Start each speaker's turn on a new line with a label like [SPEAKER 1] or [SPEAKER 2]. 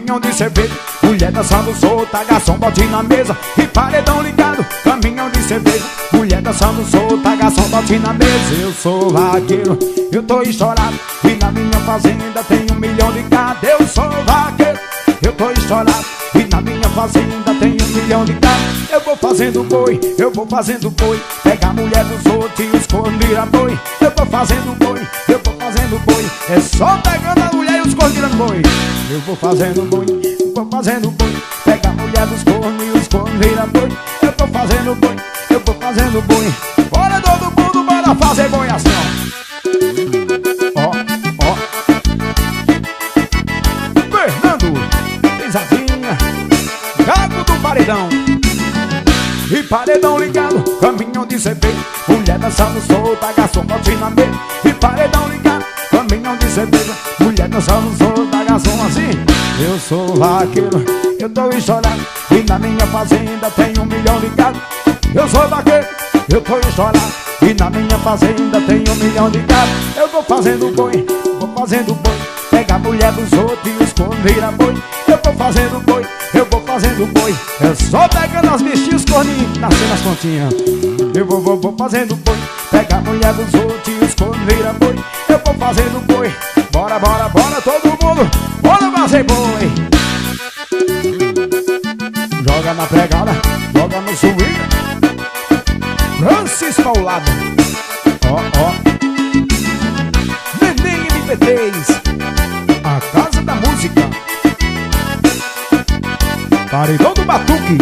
[SPEAKER 1] caminhão de cerveja. Mulher dançando solta, garçom bote na mesa e paredão ligado, caminhão de cerveja. Mulher dançando solta, garçom bote na mesa. Eu sou vaqueiro, eu tô estourado, e na minha fazenda tem 1 milhão de gado. Eu sou vaqueiro, eu tô estourado, e na minha fazenda tem 1 milhão de gado. Eu vou fazendo boi, eu vou fazendo boi, pega a mulher dos outros e os cornos vira boi. Eu vou fazendo boi, eu vou fazendo boi, é só pegando a mulher e os cornos virando boi. Eu vou fazendo boi, eu vou fazendo boi, pega a mulher dos cornos e os cornos vira boi. Eu vou fazendo boi, eu vou fazendo boi. Bora todo mundo, bora fazer boiação. Ó, ó, Fernando, pisadinha, Gago do paredão. E paredão ligado, caminhão de cerveja. Mulher dançando solta, garçom bote na mesa. E paredão ligado, caminhão de cerveja. Mulher dançando solta, garçom assim. Eu sou vaqueiro, eu tô estourado, e na minha fazenda tem 1 milhão de gado. Eu sou vaqueiro, eu tô estourado, e na minha fazenda tem 1 milhão de gado. Eu vou fazendo boi, vou fazendo boi, pega a mulher dos outros e os cornos vira boi. Eu vou fazendo boi, eu vou fazendo boi, é só pegando as bichinhas, os corninhos, nascendo as pontinhas. Eu vou fazendo boi, pega a mulher dos outros e os cornos vira boi. Eu vou fazendo boi, bora, bora, bora todo mundo, bora fazer boi. Joga na pegada, joga no swing, Francis Paulado. Ó, ó, Neném MP3, a casa da música. Paredão do Batuque.